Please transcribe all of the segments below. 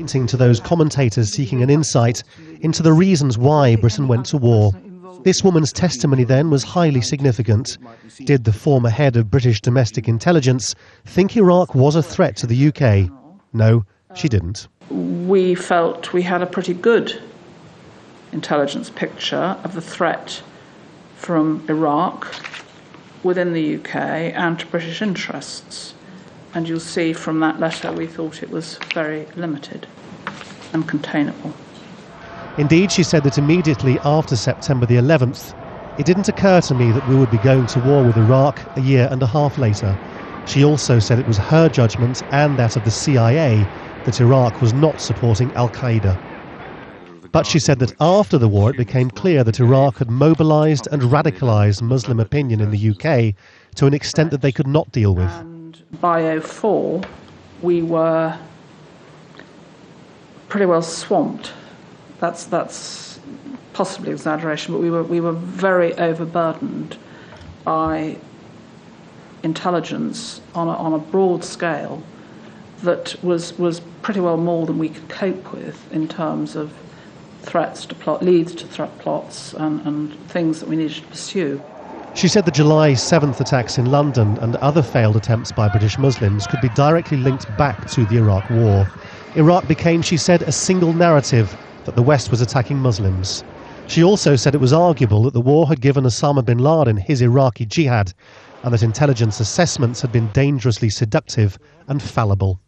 pointing to those commentators seeking an insight into the reasons why Britain went to war. This woman's testimony then was highly significant. Did the former head of British domestic intelligence think Iraq was a threat to the UK? No, she didn't. We felt we had a pretty good intelligence picture of the threat from Iraq within the UK and to British interests. And you'll see from that letter we thought it was very limited and containable. Indeed, she said that immediately after September the 11th, it didn't occur to me that we would be going to war with Iraq a year and a half later. She also said it was her judgment and that of the CIA that Iraq was not supporting al-Qaeda. But she said that after the war it became clear that Iraq had mobilised and radicalised Muslim opinion in the UK to an extent that they could not deal with. And by 2004, we were pretty well swamped. That's possibly exaggeration, but we were very overburdened by intelligence on a broad scale that was pretty well more than we could cope with in terms of threats to leads to threat plots and things that we needed to pursue. She said the July 7th attacks in London and other failed attempts by British Muslims could be directly linked back to the Iraq War. Iraq became, she said, a single narrative that the West was attacking Muslims. She also said it was arguable that the war had given Osama Bin Laden his Iraqi jihad and that intelligence assessments had been dangerously seductive and fallible.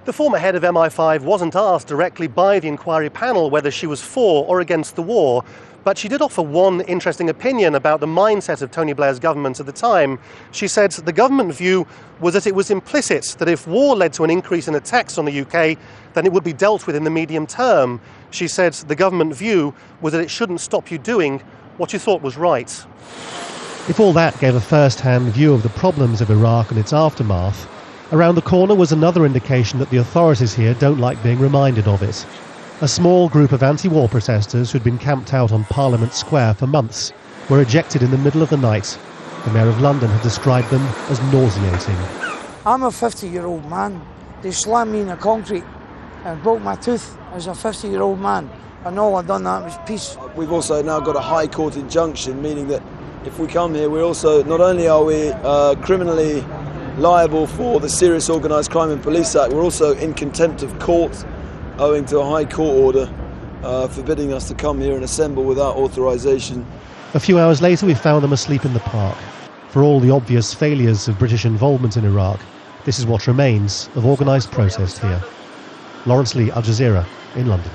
The former head of MI5 wasn't asked directly by the inquiry panel whether she was for or against the war, but she did offer one interesting opinion about the mindset of Tony Blair's government at the time. She said the government view was that it was implicit that if war led to an increase in attacks on the UK, then it would be dealt with in the medium term. She said the government view was that it shouldn't stop you doing what you thought was right. If all that gave a first-hand view of the problems of Iraq and its aftermath, around the corner was another indication that the authorities here don't like being reminded of it. A small group of anti-war protesters who'd been camped out on Parliament Square for months were ejected in the middle of the night. The Mayor of London had described them as nauseating. I'm a 50-year-old man. They slammed me in the concrete and broke my tooth as a 50-year-old man. And all I've done that was peace. We've also now got a High Court injunction, meaning that if we come here, we're also, not only are we criminally liable for the Serious Organised Crime and Police Act, we're also in contempt of court, owing to a High Court order forbidding us to come here and assemble without authorisation. A few hours later we found them asleep in the park. For all the obvious failures of British involvement in Iraq, this is what remains of organised protest here. Laurence Lee, Al Jazeera, in London.